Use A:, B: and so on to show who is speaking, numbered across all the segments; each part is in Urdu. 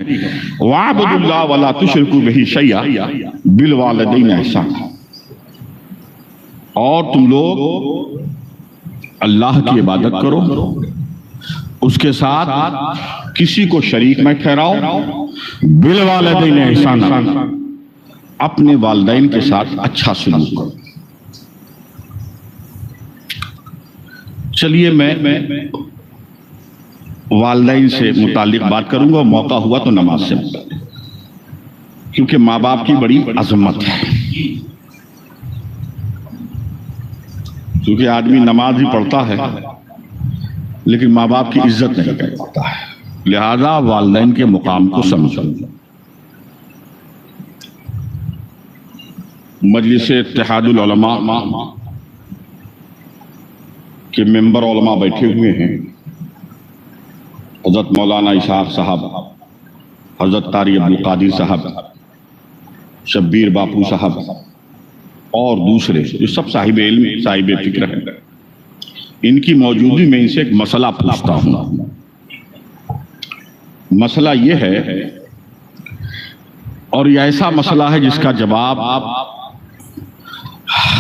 A: وَاعْبُدُوا اللَّهَ وَلَا تُشْرِكُوا بِهِ شَيْئًا بِالْوَالِدَيْنِ احسانا، اور تم لوگ اللہ کی عبادت کرو، اس کے ساتھ کسی کو شریک مت ٹھہراؤ، بالوالدین احسانا، اپنے والدین کے ساتھ اچھا سلوک کرو۔ چلیے میں والدین سے متعلق بات کروں گا، موقع ہوا تو نماز سے متعلق، کیونکہ ماں باپ کی بڑی عظمت ہے۔ کیونکہ آدمی نماز ہی پڑھتا ہے لیکن ماں باپ کی عزت نہیں کر پاتا ہے، لہذا والدین کے مقام کو سمجھو۔ مجلس اتحاد العلماء کے ممبر علماء بیٹھے ہوئے ہیں، حضرت مولانا اسحاق صاحب، حضرت قاری عبدالقادر صاحب، شبیر باپو صاحب اور دوسرے جو سب صاحب علم صاحب فکر ہیں، ان کی موجودگی میں ان سے ایک مسئلہ پوچھتا ہوں۔ مسئلہ یہ ہے، اور یہ ایسا مسئلہ ہے جس کا جواب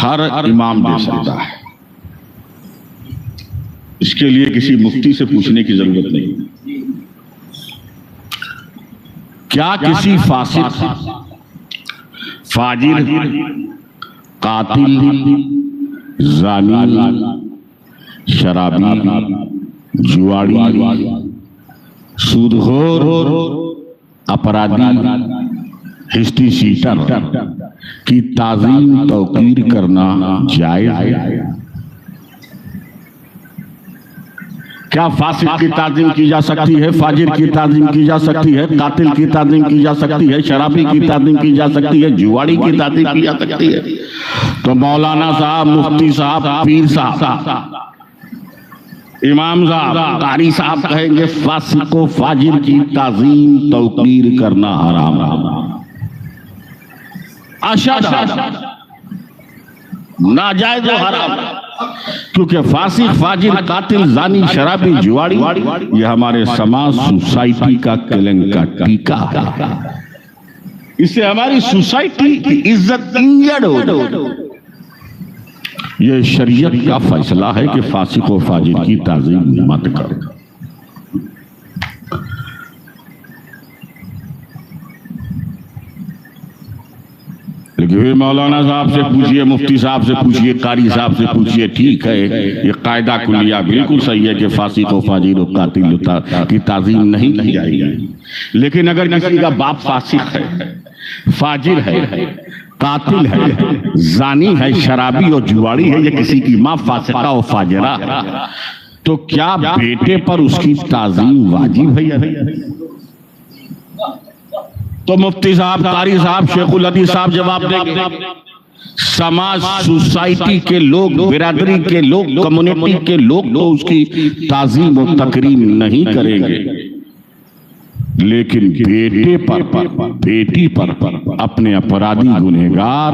A: ہر امام دے سکتا ہے، اس کے لیے کسی مفتی سے پوچھنے کی ضرورت نہیں۔ کیا کسی فاسق، فاجر، قاتل، زانی، شرابی، جواڑی، سودخور، اپرادھی، ہسٹری شیٹر کی تعظیم توقیر کرنا جائز ہے؟ کیا فاسق کی تعظیم کی جا سکتی ہے، فاجر کی تعظیم کی جا سکتی ہے، قاتل کی تعظیم کی جا سکتی ہے، شرابی کی تعظیم کی جا سکتی ہے، جواڑی کی تعظیم کی جا سکتی ہے؟ تو مولانا صاحب، مفتی صاحب، پیر صاحب، امام صاحب، قاری صاحب کہیں گے فاسق و فاجر کی تعظیم توقیر کرنا حرام ہے، اشد ناجائز و حرام، کیونکہ فاسق، فاجر، قاتل، زانی، شرابی، جواڑی یہ ہمارے سماج، سوسائٹی کا کلنگ کا ٹیکا ہے، اس سے ہماری سوسائٹی کی عزت انجرڈ ہو۔ یہ شریعت کا فیصلہ ہے کہ فاسق و فاجر کی تعظیم مت کرو۔ لیکن پھر مولانا صاحب سے پوچھئے، مفتی صاحب سے پوچھئے، قاری صاحب سے پوچھئے، ٹھیک ہے یہ قاعدہ کلیہ بالکل صحیح ہے کہ فاسق و فاجر و قاتل کی تعظیم نہیں کی جائے گی، لیکن اگر کسی کا باپ فاسق ہے، فاجر ہے، قاتل ہے، زانی ہے، شرابی اور جواڑی ہے، یا کسی کی ماں فاسقہ و فاجرہ ہے، تو کیا بیٹے پر اس کی تعظیم واجب ہے یا نہیں؟ تو مفتی صاحب، قاری صاحب، شیخ الحدیث صاحب جواب دیں گے سماج، سوسائٹی کے لوگ، برادری کے لوگ، کمیونٹی کے لوگ تو اس کی تعظیم و تکریم نہیں کریں گے، لیکن بیٹے پر، بیٹی پر اپنے اپرادھی گنہگار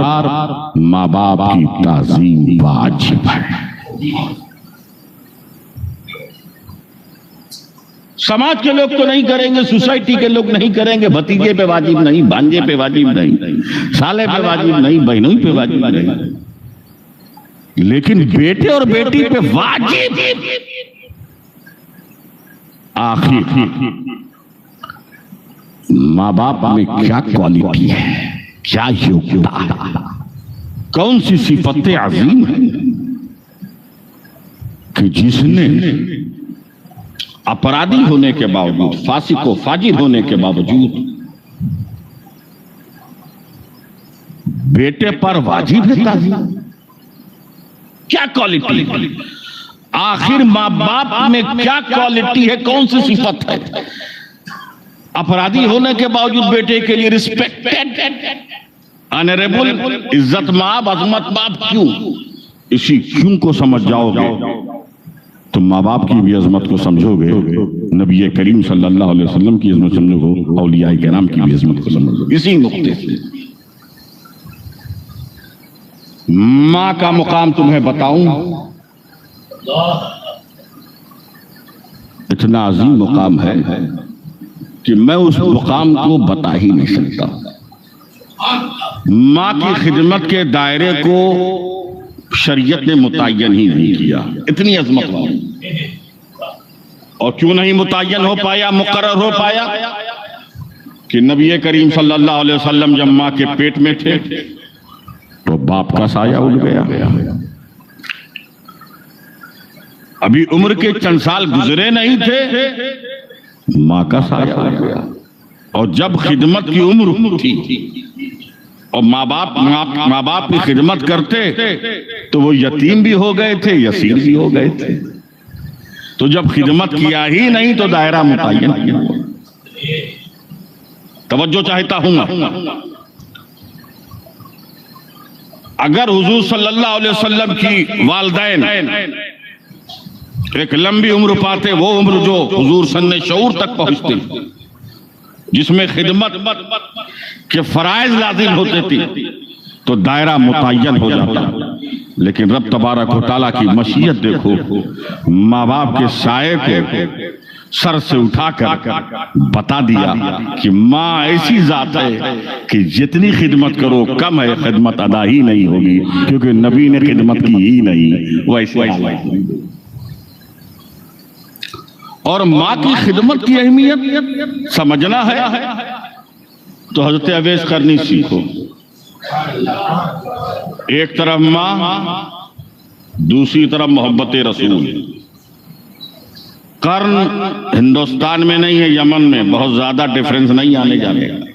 A: ماں باپ کی تعظیم واجب ہے۔ سماج کے لوگ تو نہیں کریں گے، سوسائٹی کے لوگ نہیں کریں گے، بھتیجے پہ واجب نہیں، بھانجے پہ واجب نہیں، سالے پہ واجب نہیں، بہنوں پہ واجب نہیں، لیکن بیٹے اور بیٹی پہ واجب۔ آخر ماں باپ میں کیا کوالٹی ہے، کیا یوگتا ہے، کون سی صفت عظیم ہے کہ جس نے اپرادھی ہونے کے باوجود، فاسق و فاجر ہونے کے باوجود بیٹے پر واجب ہے تعظیم؟ کیا کوالٹی؟ آخر ماں باپ میں کیا کوالٹی ہے، کون سی صفت ہے؟ اپرادھی ہونے کے باوجود بیٹے کے لیے ریسپیکٹڈ، آنریبل، عزت مآب، عظمت مآب، کیوں؟ اسی کیوں کو سمجھ جاؤ گے تو ماں باپ کی بھی عظمت کو سمجھو گے، نبی کریم صلی اللہ علیہ وسلم کی عظمت سمجھو گے، اولیاء کرام کی بھی عظمت کو سمجھو گے۔ اسی نقطے سے ماں کا مقام تمہیں بتاؤں، اتنا عظیم مقام ہے کہ میں اس مقام کو بتا ہی نہیں سکتا. ماں کی خدمت کے دائرے کو شریعت نے متعین ہی نہیں کیا. اتنی عظمت والی. اور کیوں نہیں متعین ہو پایا، مقرر ہو پایا؟ کہ نبی کریم صلی اللہ علیہ وسلم جب ماں کے پیٹ میں تھے تو باپ کا سایہ اڑ گیا. ابھی عمر کے چند سال گزرے نہیں تھے، ماں کا سایہ اڑ گیا. اور جب خدمت کی عمر تھی اور ماں باپ کی خدمت کرتے تو وہ یتیم بھی ہو گئے تھے، یسیر بھی ہو گئے تھے. تو جب خدمت کیا ہی نہیں تو دائرہ متعین کیا. توجہ چاہتا ہوں. اگر حضور صلی اللہ علیہ وسلم کی والدین ایک لمبی عمر پاتے، وہ عمر جو حضور سن شعور تک پہنچتی، جس میں خدمت کے فرائض لازم ہوتے تھے، تو دائرہ متعین ہو جاتا. لیکن رب تبارک و تعالیٰ کی مشیت دیکھو، ماں باپ کے سائے کو سر سے اٹھا کر بتا دیا کہ ماں ایسی ذات ہے کہ جتنی خدمت کرو کم ہے، خدمت ادا ہی نہیں ہوگی، کیونکہ نبی نے خدمت کی ہی نہیں. ویسے اور ماں کی خدمت کی اہمیت سمجھنا ہے تو حضرت اویس قرنی سیکھو. ایک طرف ماں، دوسری طرف محبت رسول. قرن ہندوستان میں نہیں ہے، یمن میں. بہت زیادہ ڈیفرنس نہیں آنے جانے گا،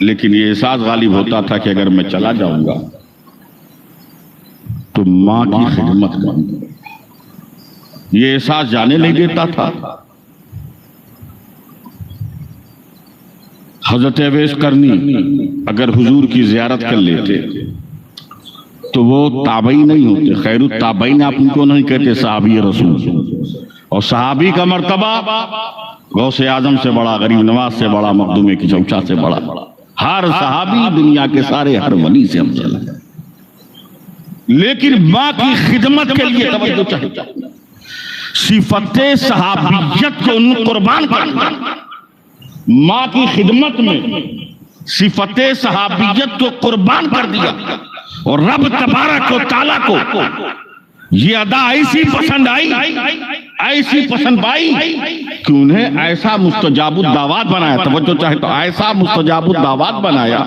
A: لیکن یہ احساس غالب ہوتا تھا کہ اگر میں چلا جاؤں گا تو ماں کی خدمت کروں گا. یہ احساس جانے نہیں دیتا تھا. حضرت اویس قرنی اگر حضور کی زیارت کر لیتے تو وہ تابعی نہیں ہوتے. خیر التابعین آپ ان کو نہیں کہتے، صحابی رسول. اور صحابی کا مرتبہ غوث اعظم سے بڑا، غریب نواز سے بڑا، مخدوم کی چوچا سے بڑا. ہر صحابی دنیا کے سارے ہر ولی سے افضل ہے. لیکن ماں کی خدمت کے لیے توجہ چاہیے. صفت صحابیت کو ان قربان کر دیا. ماں کی خدمت میں صفت صحابیت کو قربان کر دیا. اور رب تبارک و تعالیٰ کو یہ ادا ایسی پسند آئی، ایسی پسند آئی کہ انہیں ایسا مستجاب الدعوات بنایا. توجہ چاہے تو ایسا مستجاب الدعوات بنایا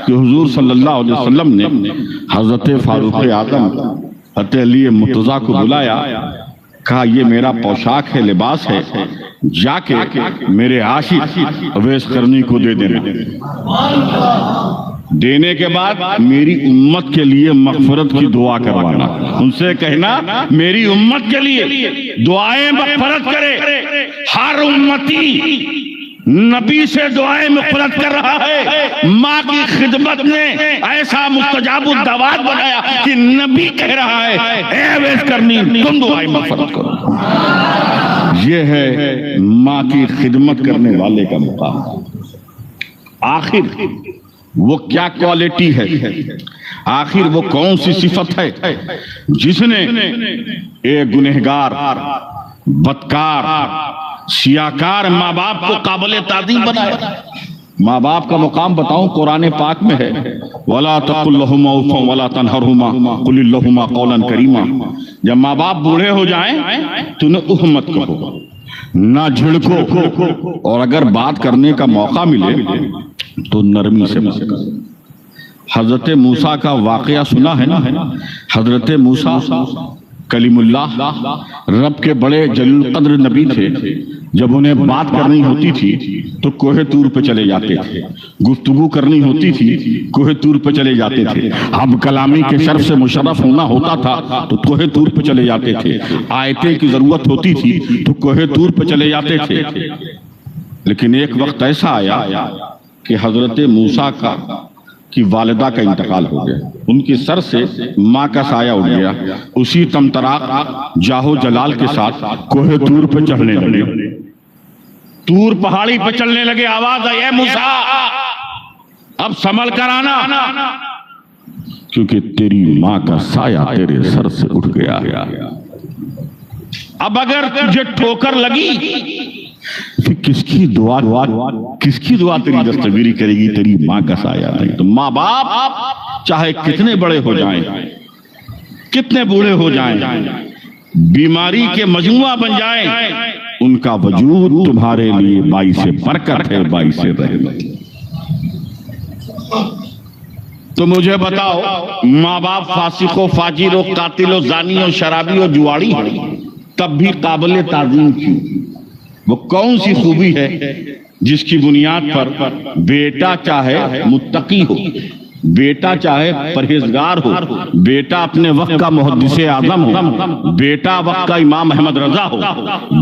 A: کہ حضور صلی اللہ علیہ وسلم نے حضرت فاروق اعظم حضرت علی مرتضیٰ کو بلایا، کہا یہ میرا پوشاک ہے، لباس ہے، جا کے میرے عاشق اویس قرنی کو دے دینا. دینے کے بعد میری امت کے لیے مغفرت کی دعا کروانا. ان سے کہنا میری امت کے لیے دعائیں مغفرت کرے. ہر امتی نبی سے دعائیں مغفرت کر رہا ہے. ماں کی خدمت نے ایسا مستجاب الدعوات بنایا کہ نبی کہہ رہا ہے اے اویس قرنی تم دعائیں مغفرت کرو. یہ ہے ماں کی خدمت کرنے والے کا مقام. آخر وہ کیا کوالٹی ہے، آخر وہ کون سی صفت ہے جس نے ایک گنہگار، بدکار، سیاکار ماں باپ کو قابل تعظیم بنایا. ماں باپ کا مقام بتاؤں قرآن پاک میں ہے، وَلَا تَقُلْ لَهُمَا أُفٍّ وَلَا تَنْهَرْهُمَا قُلِ اللَّهُمَا قَوْلًا كَرِيمًا. جب ماں باپ بوڑھے ہو جائیں تو انہیں اف مت کہو، نہ جھڑکو، اور اگر بات کرنے کا موقع ملے تو نرمی سے بات کرو. حضرت موسیٰ کا واقعہ سنا ہے نا. حضرت موسیٰ کلیم اللہ، رب کے بڑے جلیل القدر نبی تھے. جب انہیں بات کرنی ہوتی تھی تو کوہ طور پہ چلے جاتے تھے، گفتگو کرنی ہوتی تھی کوہ طور پہ چلے جاتے تھے. اب کلامی کے شرف سے مشرف ہونا ہوتا تھا تو کوہ طور پہ چلے جاتے تھے. آیتیں کی ضرورت ہوتی تھی تو کوہ طور پہ چلے جاتے تھے. لیکن ایک وقت ایسا آیا کہ حضرت موسیٰ کی والدہ کا انتقال ہو گیا. ان کی سر سے ماں کا سایہ اٹھ گیا. اسی تمطراق جاہو جلال کے ساتھ کوہ طور پہ چڑھنے لگے. طور پہاڑی پہ چلنے لگے. آواز آئی اے موسیٰ اب سنبھل کر آنا، کیونکہ تیری ماں کا سایہ تیرے سر سے اٹھ گیا. اب اگر تجھے ٹھوکر لگی پھر کس کی دعا تیری دستگیری کرے گی؟ تیری ماں کا سایہ نہیں۔ تو ماں باپ چاہے کتنے بڑے ہو جائیں، کتنے بوڑھے ہو جائیں، بیماری کے مجموعہ بن جائیں، ان کا وجود تمہارے لیے باعث برکت ہے، باعث رحمت۔ تو مجھے بتاؤ، ماں باپ فاسق و فاجر و قاتل و زانی و شرابی و جواڑی ہو، تب بھی قابل تعظیم کیوں؟ وہ کون سی خوبی ہے جس کی بنیاد پر بیٹا چاہے متقی ہو، بیٹا چاہے پرہیزگار ہو، بیٹا اپنے وقت کا محدث اعظم ہو، بیٹا وقت کا امام احمد رضا ہو،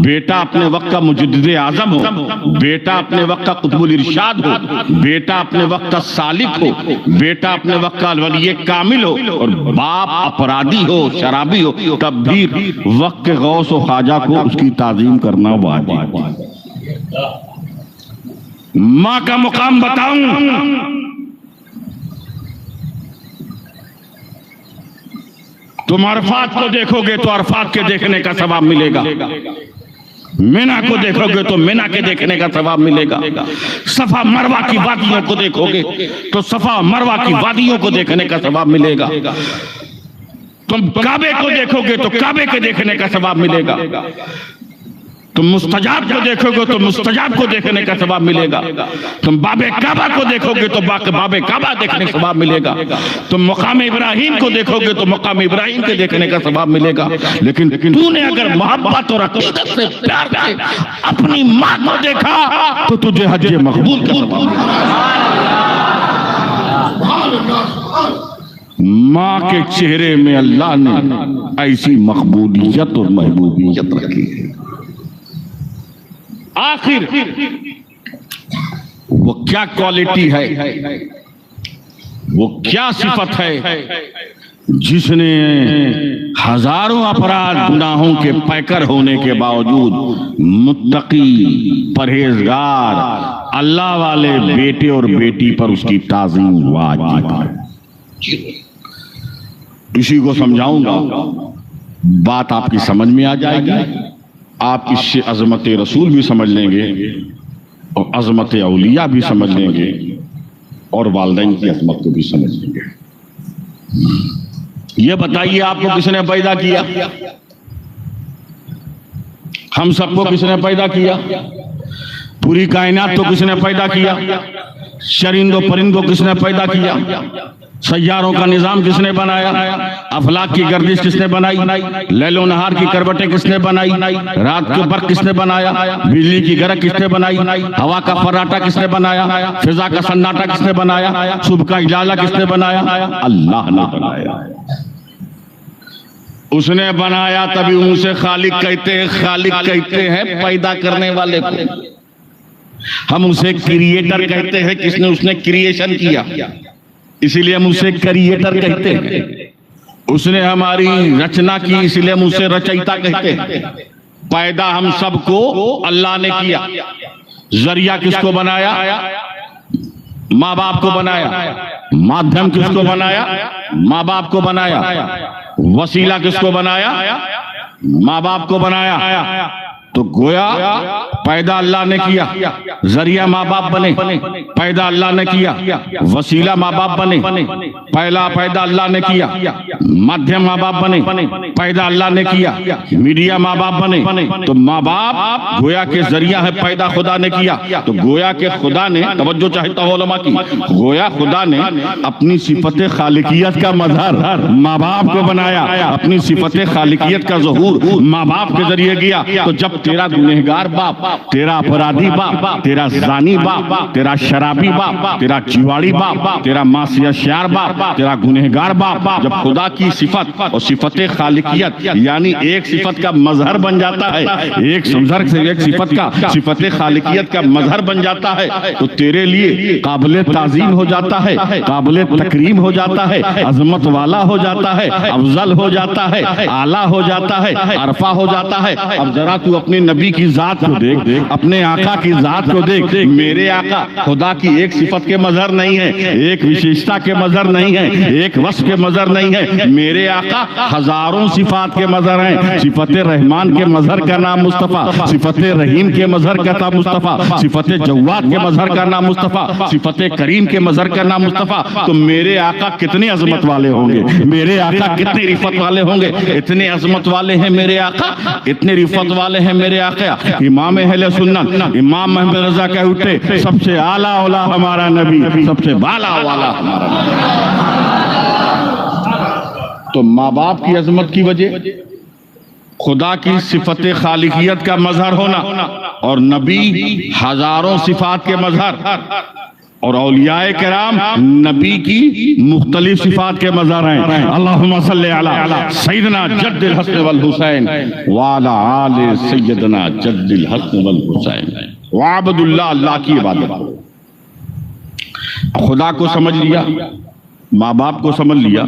A: بیٹا اپنے وقت کا مجدد اعظم ہو، بیٹا اپنے وقت کا قطب الارشاد ہو، بیٹا اپنے وقت کا سالک ہو، بیٹا اپنے وقت کا ولی کامل ہو، اور باپ اپرادی ہو، شرابی ہو، تب بھی وقت کے غوث و خواجہ کو اس کی تعظیم کرنا واجب۔ ماں کا مقام بتاؤں تم عرفات کو دیکھو گے تو عرفات کے دیکھنے کا ثواب ملے گا، مینا کو دیکھو گے تو مینا کے دیکھنے کا ثواب ملے گا، صفا مروہ کی وادیوں کو دیکھو گے تو صفا مروہ کی وادیوں کو دیکھنے کا ثواب ملے گا، تم کعبے کو دیکھو گے تو کعبے کے دیکھنے کا ثواب ملے گا، تم مستجاب کو دیکھو گے تو مستجاب کو دیکھنے کا ثواب ملے گا، تم باب کعبہ کو دیکھو گے تو باب کعبہ دیکھنے کا ثواب ملے گا، تم مقام ابراہیم کو دیکھو گے تو مقام ابراہیم کے دیکھنے کا ثواب ملے گا۔ لیکن تو نے اگر محبت اور عقیدت سے پیار سے اپنی ماں کو دیکھا تو تجھے حج مقبول کا ثواب ملے گا۔ ماں کے چہرے میں اللہ نے ایسی مقبولیت اور محبوبیت رکھی ہے۔ آخر وہ کیا کوالٹی ہے، وہ کیا صفت ہے جس نے ہزاروں افراد گناہوں کے پیکر ہونے کے باوجود متقی، پرہیزگار، اللہ والے بیٹے اور بیٹی پر اس کی تعظیم واجب ہے۔ اسی کو سمجھاؤں گا، بات آپ کی سمجھ میں آ جائے گی، آپ اس سے عظمت رسول بھی سمجھ لیں گے اور عظمت اولیاء بھی سمجھ لیں گے اور والدین کی عظمت کو بھی سمجھ لیں گے۔ یہ بتائیے آپ کو کس نے پیدا کیا؟ ہم سب کو کس نے پیدا کیا؟ پوری کائنات کو کس نے پیدا کیا؟ چرند و پرند کو کس نے پیدا کیا؟ سیاروں کا نظام کس نے بنایا؟ افلاک کی گردش کس نے بنائی؟ لیل و نہار کی کروٹیں کس نے بنائی؟ رات کے برق کس نے بنایا؟ بجلی کی گرج کس نے بنائی؟ ہوا کا فراٹا کس نے بنایا؟ فضا کا سناٹا کس نے بنایا؟ صبح کا اجالا کس نے بنایا؟ اللہ نے بنایا۔ اس نے بنایا تبھی ان سے خالق کہتے ہیں، خالق کہتے ہیں پیدا کرنے والے کو، ہم اسے کریٹر کہتے ہیں، اس نے کریشن کیا، اسی لیے ہم اسے کریٹر کہتے ہیں۔ اس نے ہماری رچنا کی، اسی لیے ہم اسے رچیتا کہتے ہیں۔ پیدا ہم سب کو اللہ نے کیا۔ ذریعہ کس کو بنایا؟ ماں باپ کو بنایا۔ مادھیم کس کو بنایا؟ ماں باپ کو بنایا۔ وسیلہ کس کو بنایا؟ ماں باپ کو بنایا۔ تو گویا پیدا اللہ نے کیا، ذریعہ ماں باپ بنے، پیدا اللہ نے کیا، وسیلہ ماں باپ بنے، پہلا پیدا اللہ نے کیا، مدھیم ماں باپ بنے، پیدا اللہ نے کیا، میڈیا ماں باپ بنے۔ تو ماں باپ گویا کے ذریعہ ہے، پیدا خدا نے کیا۔ تو گویا کہ خدا نے، توجہ چاہتا ہوں علماء کی، گویا خدا نے اپنی صفت خالقیت کا مظہر ماں باپ کو بنایا، اپنی صفت خالقیت کا ظہور ماں باپ کے ذریعے کیا۔ تو جب تیرا گنہگار باپ، تیرا اپرادھی باپ، تیرا زانی باپ، تیرا شرابی باپ، تیرا چیواڑی باپ، تیرا معصیت شار باپ، تیرا گنہگار باپ جب خدا کی صفت اور صفت خالقیت یعنی ایک صفت کا مظہر بن جاتا ہے، ایک صفت کا صفت خالقیت کا مظہر بن جاتا ہے، تو تیرے لیے قابل تعظیم ہو جاتا ہے، قابل تکریم ہو جاتا ہے، عظمت والا ہو جاتا ہے، افضل ہو جاتا ہے، اعلیٰ ہو جاتا ہے، عرفہ ہو جاتا ہے۔ اب ذرا تو اپنے نبی کی ذات کو دیکھ، اپنے آقا کی ذات کو دیکھ. میرے آقا خدا کی ایک صفت کے مظہر نہیں ہے، ایک وشیشتا کے مظہر نہیں ہے، ایک وصف کے مظہر نہیں ہے. میرے آقا ہزاروں صفات کے مظہر ہیں. صفت رحمان کے مظہر کا نام مصطفیٰ، صفت رحیم کے مظہر کا نام مصطفیٰ، صفت جواد کے مظہر کا نام مصطفیٰ، صفت کریم کے مظہر کا نام مصطفیٰ. تو میرے آقا کتنی عظمت والے ہوں گے، میرے آقا کتنی رفت والے ہوں گے. اتنے عظمت والے ہیں میرے آقا، اتنے رفت والے ہیں میرے آقا. امام اہل سنت امام محمد رضا کہہ اٹھے سب سے اعلیٰ اولا ہمارا نبی، سب سے بالا والا ہمارا نبی. تو ماں باپ کی عظمت کی وجہ خدا کی صفت خالقیت کا مظہر ہونا، اور نبی ہزاروں صفات کے مظہر، اور اولیاء کرام نبی کی مختلف صفات کے مظہر ہیں. اللہم صلی علی سیدنا جد الحسن والحسین وعلی آل سیدنا جد الحسن والحسین. وعبد اللہ، اللہ کی عبادت. خدا کو سمجھ لیا، ماں باپ کو سمجھ لیا،